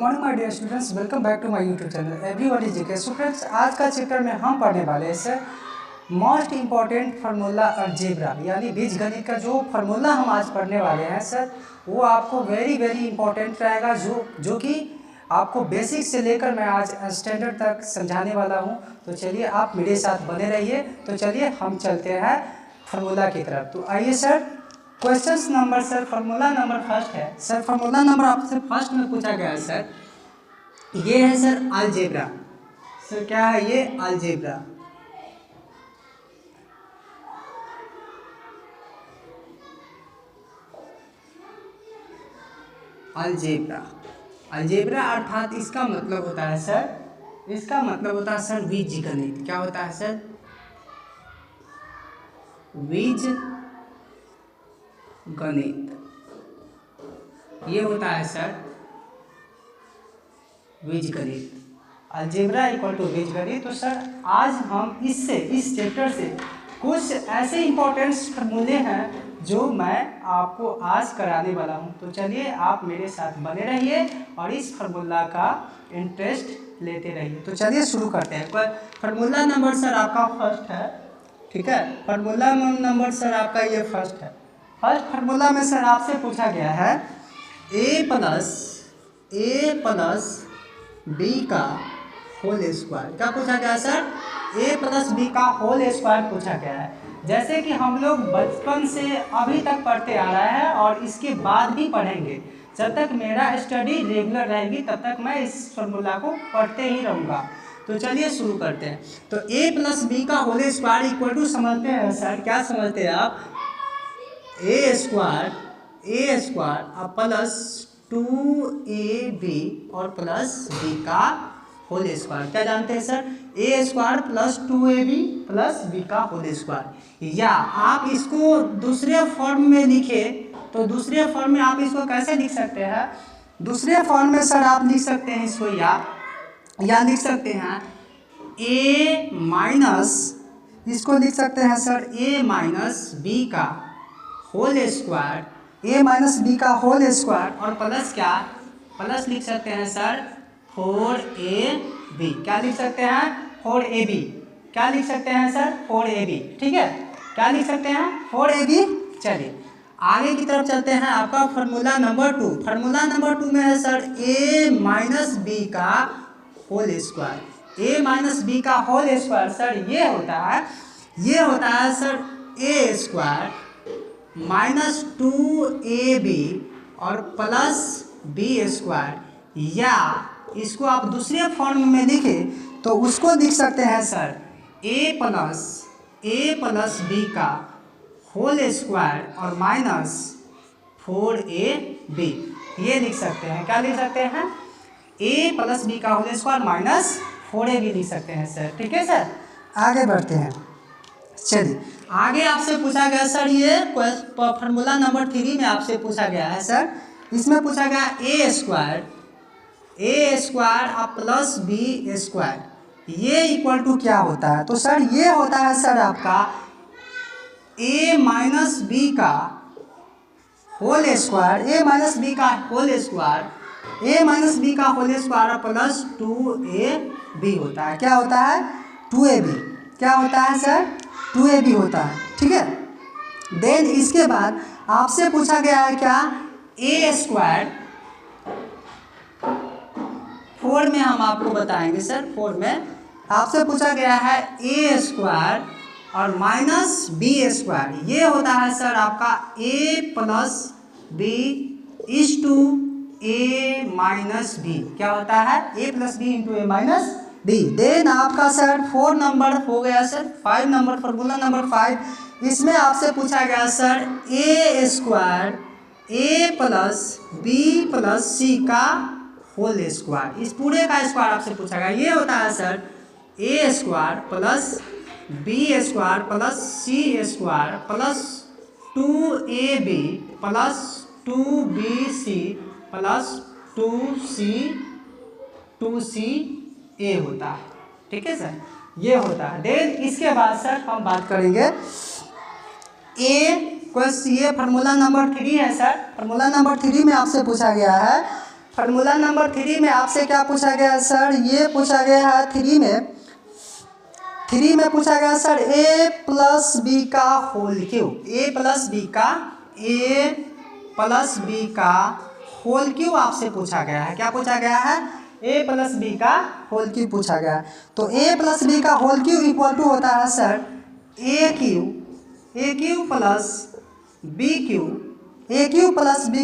Morning my dear students, welcome back to my YouTube channel everybody GK. Students, आज का chapter में हम पढ़ने वाले हैं sir most important formula algebra, यानी बीजगणित का जो फार्मूला हम आज पढ़ने वाले हैं सर, वो आपको वेरी इंपॉर्टेंट रहेगा, जो कि आपको बेसिक से लेकर मैं आज स्टैंडर्ड तक समझाने वाला हूँ। तो चलिए आप मेरे साथ बने रहिए। तो चलिए हम चलते हैं फार्मूला की तरफ। तो आइए sir, questions number sir formula number first है सर। फार्मूला नंबर आपसे फर्स्ट में पूछा गया है सर, ये है सर अलजेब्रा। सर क्या है ये? अलजेब्रा। अलजेब्रा अर्थात इसका मतलब होता है सर, इसका मतलब होता है सर बीजगणित। क्या होता है सर? बीजगणित, ये होता है सर बीजगणित। अलजेब्रा इक्वल टू बीजगणित। तो सर आज हम इस चैप्टर से कुछ ऐसे इंपॉर्टेंट फार्मूले हैं जो मैं आपको आज कराने वाला हूं। तो चलिए आप मेरे साथ बने रहिए और इस फार्मूला का इंटरेस्ट लेते रहिए। तो चलिए शुरू करते हैं। फार्मूला नंबर सर आपका फर्स्ट है, ठीक है। फार्मूला नंबर सर आपका ये फर्स्ट है। फर्स्ट फार्मूला में सर आपसे पूछा गया है ए प्लस बी का होल स्क्वायर। क्या पूछा गया सर? ए प्लस बी का होल स्क्वायर पूछा गया है। जैसे कि हम लोग बचपन से अभी तक पढ़ते आ रहे हैं और इसके बाद भी पढ़ेंगे। जब तक मेरा स्टडी रेगुलर रहेगी तब तक मैं इस फार्मूला को पढ़ते ही रहूँगा। तो चलिए शुरू करते हैं। तो ए प्लस बी का होल स्क्वायर इक्वल टू समझते हैं सर, क्या समझते हैं आप? ए स्क्वायर प्लस 2ab और प्लस बी का होल स्क्वायर। क्या जानते हैं सर? A square plus 2ab plus B का होल स्क्वायर। या आप इसको दूसरे फॉर्म में लिखे तो दूसरे फॉर्म में आप इसको कैसे लिख सकते हैं? दूसरे फॉर्म में सर आप लिख सकते हैं इसको या लिख सकते हैं ए माइनस, इसको लिख सकते हैं सर ए माइनस बी का होल स्क्वायर, ए माइनस बी का होल स्क्वायर और प्लस क्या? प्लस लिख सकते हैं सर 4ab। क्या लिख सकते हैं? 4ab। क्या लिख सकते हैं सर? 4ab। ठीक है, क्या लिख सकते हैं? 4ab। चलिए आगे की तरफ चलते हैं। आपका फार्मूला नंबर 2। फार्मूला नंबर 2 में है सर ए माइनस बी का होल स्क्वायर। ए माइनस बी का होल स्क्वायर सर ये होता है sir A square minus 2ab और प्लस बी स्क्वायर। या इसको आप दूसरे फॉर्म में लिखें तो उसको लिख सकते हैं सर ए प्लस बी का होल स्क्वायर और माइनस 4ab। ये लिख सकते हैं। क्या लिख सकते हैं? ए प्लस बी का होल स्क्वायर माइनस 4ab लिख सकते हैं सर। ठीक है सर, आगे बढ़ते हैं। चलिए आगे आपसे पूछा गया सर, ये फार्मूला नंबर 3 में आपसे पूछा गया है सर। इसमें पूछा गया ए स्क्वायर प्लस बी स्क्वायर, ये इक्वल टू क्या होता है? तो सर ये होता है सर आपका ए माइनस बी का होल स्क्वायर, ए माइनस बी का होल स्क्वायर प्लस 2ab होता है। क्या होता है? 2ab। क्या होता है सर? 2ab होता है। ठीक है। देन इसके बाद आपसे पूछा गया है क्या? ए स्क्वायर 4 में हम आपको बताएंगे सर। 4 में आपसे पूछा गया है ए स्क्वायर और माइनस बी स्क्वायर। ये होता है सर आपका A plus B is to A minus B. क्या होता है? A plus B into A minus B. Then आपका सर 4 नंबर हो गया सर। 5 नंबर फार्मूला नंबर 5, इसमें आपसे पूछा गया sir A square A plus B plus सी का होल स्क्वायर। इस पूरे का स्क्वायर आपसे पूछा गया। ये होता है sir A square plus B square plus C square plus 2ab plus 2bc plus 2ca होता है। ठीक है सर, ये होता है। देन इसके बाद सर हम बात करेंगे ये फार्मूला नंबर 3 है सर। फार्मूला नंबर 3 में आपसे पूछा गया है फार्मूला नंबर 3 में आपसे क्या पूछा गया है सर? ये पूछा गया है 3 में पूछा गया सर a प्लस बी का whole cube. a plus B का होल क्यूब आपसे पूछा गया है। क्या पूछा गया है? a प्लस बी का होल क्यूब पूछा गया है। तो a प्लस बी का होल क्यूब इक्वल टू होता है sir a cube plus B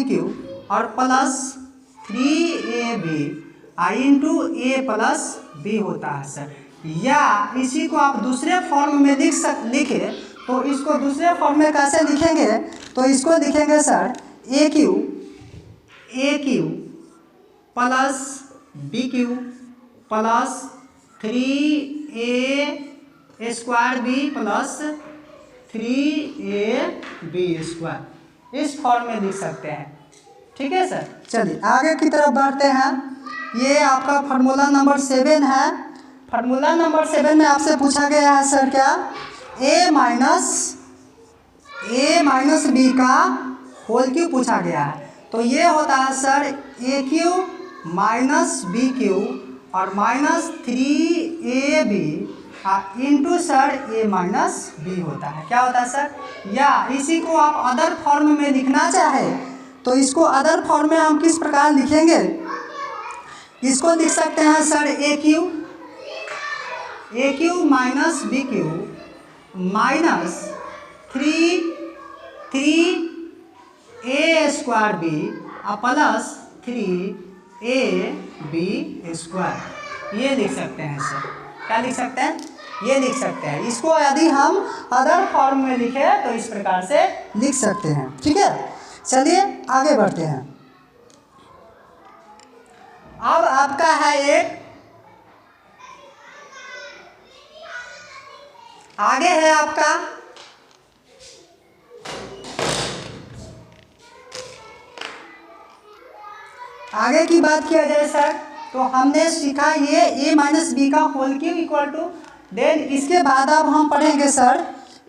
cube और plus 3ab into a plus B होता है सर। या इसी को आप दूसरे फॉर्म में लिखे तो इसको दूसरे फॉर्म में कैसे लिखेंगे? तो इसको लिखेंगे sir a cube plus B cube plus 3a square B plus 3ab square, इस फॉर्म में लिख सकते हैं। ठीक है सर, चलिए आगे की तरफ बढ़ते हैं। ये आपका फार्मूला नंबर 7 है। फार्मूला नंबर 7 में आपसे पूछा गया है सर क्या? a माइनस बी का होल क्यूब पूछा गया है। तो ये होता है sir a cube minus B cube और minus 3ab into sir a minus B होता है। क्या होता है सर? या इसी को आप अदर फॉर्म में लिखना चाहे तो इसको अदर फॉर्म में हम किस प्रकार लिखेंगे? इसको लिख सकते हैं sir a cube minus B cube minus 3a square B plus 3ab square, ये लिख सकते हैं सर। क्या लिख सकते हैं? ये लिख सकते हैं। इसको यदि हम अदर फॉर्म में लिखे तो इस प्रकार से लिख सकते हैं। ठीक है, चलिए आगे बढ़ते हैं। अब आपका है एक आगे है आपका आगे की बात किया जाए सर तो हमने सीखा ये a माइनस बी का whole cube equal to, then इसके बाद अब हम पढ़ेंगे सर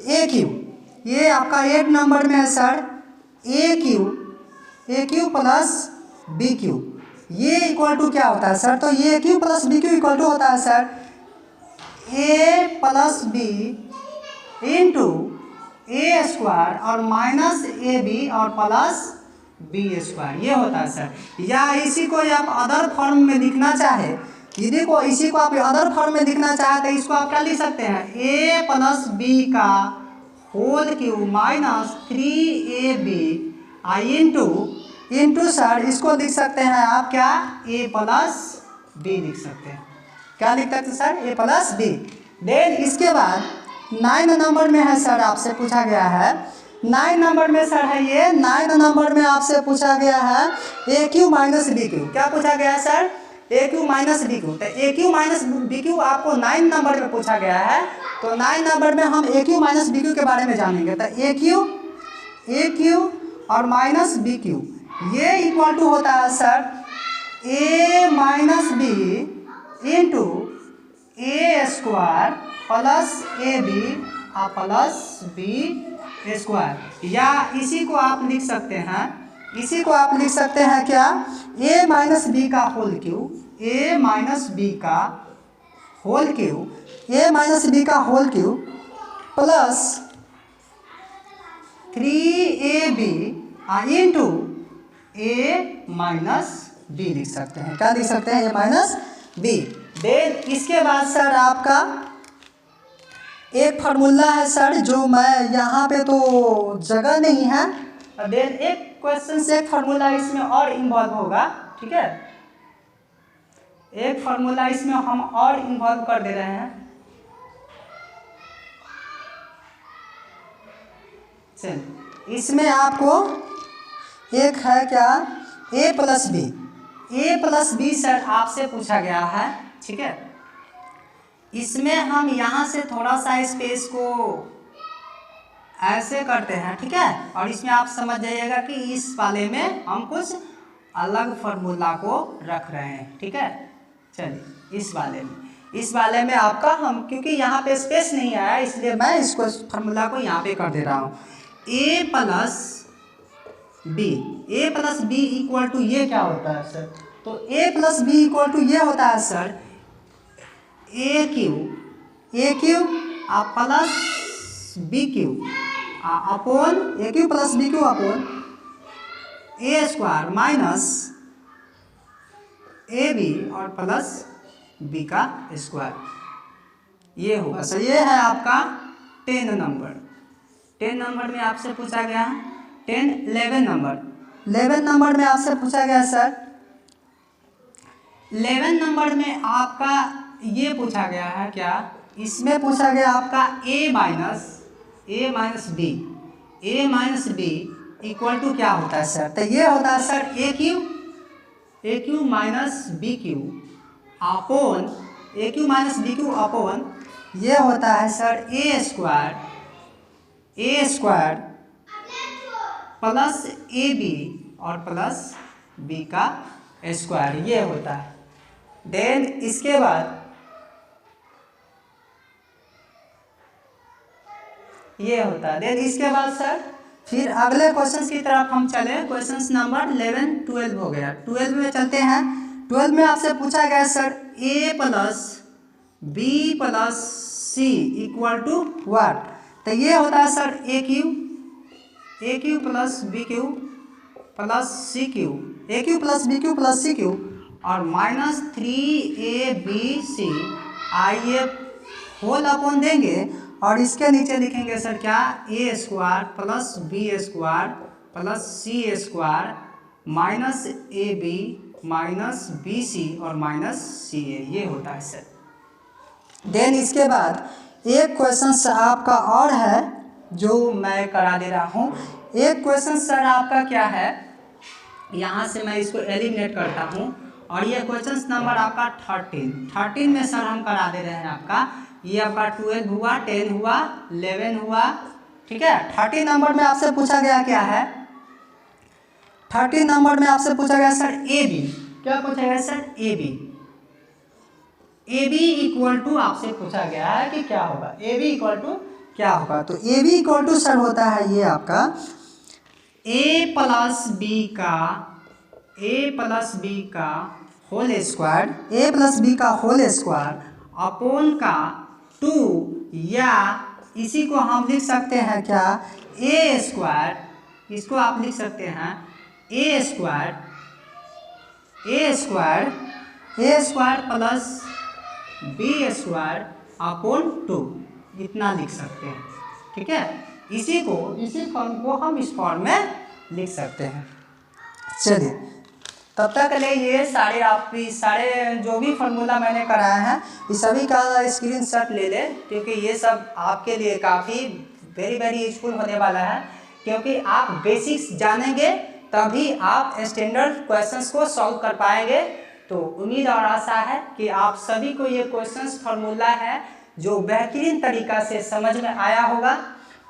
a क्यूब। ये आपका 8 नंबर में है sir a cube plus B cube, ये इक्वल टू क्या होता है सर? तो ये a cube plus B cube equal to होता है sir a plus B into a square और माइनस ab और प्लस बी स्क्वायर, ये होता है सर। या इसी को आप अदर फॉर्म में लिखना चाहे, इसी को आप अदर फॉर्म में लिखना चाहे तो इसको आप क्या लिख सकते हैं? a प्लस बी का whole cube minus 3ab into sir इसको लिख सकते हैं आप क्या? a प्लस बी लिख सकते हैं। क्या लिख सकते हैं sir? a plus B. Then इसके बाद 9 नंबर में है सर आपसे पूछा गया है 9 नंबर में सर है ये 9 नंबर में आपसे पूछा गया है a cube minus B cube. क्या पूछा गया है sir? a cube minus B cube. तो a cube minus B cube आपको 9 नंबर में पूछा गया है। तो 9 नंबर में हम a cube minus B cube के बारे में जानेंगे। तो a क्यूब और माइनस बी क्यूब ये इक्वल टू होता है sir a minus B into a square plus ab plus B square. या इसी को आप लिख सकते हैं क्या? a माइनस बी का whole cube plus 3ab into a minus B लिख सकते हैं। क्या लिख सकते हैं? a minus B. देन इसके बाद सर आपका एक फार्मूला है सर जो मैं यहाँ पे तो जगह नहीं है, देन एक क्वेश्चन से एक फार्मूला इसमें और इन्वॉल्व होगा। ठीक है, एक फार्मूला इसमें हम और इन्वॉल्व कर दे रहे हैं। चलिए इसमें आपको एक है क्या? a प्लस बी सर आपसे पूछा गया है। ठीक है, इसमें हम यहाँ से थोड़ा सा स्पेस को ऐसे करते हैं। ठीक है, और इसमें आप समझ जाइएगा कि इस वाले में हम कुछ अलग फार्मूला को रख रहे हैं। ठीक है, चलिए इस वाले में आपका हम क्योंकि यहाँ पे स्पेस नहीं आया इसलिए मैं इसको फार्मूला को यहाँ पे कर दे रहा हूँ। a plus B equal to ये क्या होता है सर? तो A plus B equal to ये होता है sir A cube plus B cube upon A cube plus B cube upon A square minus A B और प्लस बी का स्क्वायर, ये होगा सर। ये है आपका 10 नंबर। 10 नंबर में आपसे पूछा गया 11 नंबर में आपसे पूछा गया सर 11 नंबर में आपका ये पूछा गया है क्या, इसमें पूछा गया आपका a minus D equal to क्या होता है सर, तो ये होता है sir A cube minus B cube upon A cube minus B cube upon ये होता है sir A square plus A B और प्लस बी का स्क्वायर, ये होता है। देन इसके बाद ये होता है। देन इसके बाद सर फिर अगले क्वेश्चन की तरफ हम चले। क्वेश्चन नंबर 11 12 हो गया। 12 में चलते हैं। 12 में आपसे पूछा गया sir a plus B plus C equal to what, तो ये होता है sir A cube plus B cube plus C cube, A cube plus B cube plus C cube और माइनस 3ab आइए होल अपॉन देंगे और इसके नीचे लिखेंगे सर क्या, A square plus B square plus C square minus A B minus B C और minus सी ए, ये होता है सर। देन इसके बाद एक क्वेश्चन आपका और है जो मैं करा दे रहा हूँ। एक क्वेश्चन सर आपका क्या है, यहाँ से मैं इसको एलिमिनेट करता हूँ और ये क्वेश्चन नंबर आपका 13 में सर हम करा दे रहे हैं आपका। ये आपका 12 हुआ, 10 हुआ, 11 हुआ, ठीक है। 13 नंबर में आपसे पूछा गया क्या है, 13 नंबर में आपसे पूछा गया सर ए बी, क्या पूछा गया sir A B equal to आपसे पूछा गया है कि क्या होगा, ए बी इक्वल टू क्या होगा, तो A B equal to sir होता है ये आपका ए प्लस बी का होल स्क्वायर अपॉन का 2, या इसी को हम लिख सकते हैं क्या ए स्क्वायर, इसको आप लिख सकते हैं A square plus B square upon 2, इतना लिख सकते हैं, ठीक है। इसी फॉर्म को हम इस फॉर्म में लिख सकते हैं। चलिए तब तक के लिए ये सारे जो भी फार्मूला मैंने कराया है इस सभी का स्क्रीनशॉट ले ले, क्योंकि ये सब आपके लिए काफ़ी वेरी यूजफुल होने वाला है, क्योंकि आप बेसिक्स जानेंगे तभी आप स्टैंडर्ड क्वेश्चंस को सॉल्व कर पाएंगे। तो उम्मीद और आशा है कि आप सभी को ये क्वेश्चंस फार्मूला है जो बेहतरीन तरीक़ा से समझ में आया होगा,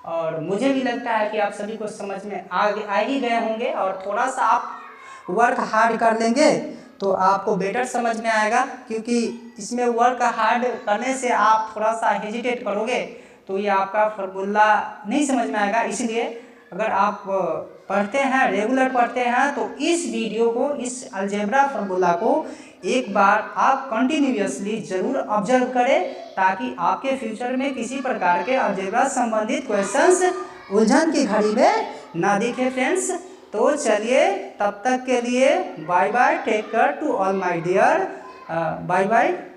और मुझे भी लगता है कि आप सभी को समझ में आ ही गए होंगे। और थोड़ा सा आप वर्क हार्ड कर लेंगे तो आपको बेटर समझ में आएगा, क्योंकि इसमें वर्क हार्ड करने से आप थोड़ा सा हेजिटेट करोगे तो ये आपका फार्मूला नहीं समझ में आएगा। इसलिए अगर आप पढ़ते हैं, रेगुलर पढ़ते हैं, तो इस वीडियो को, इस अलजेब्रा फार्मूला को एक बार आप कंटिन्यूअसली ज़रूर ऑब्जर्व करें, ताकि आपके फ्यूचर में किसी प्रकार के अलजेब्रा संबंधित क्वेश्चंस उलझन की घड़ी में ना दिखे फ्रेंड्स। तो चलिए तब तक के लिए bye bye, take care to all my dear, bye bye.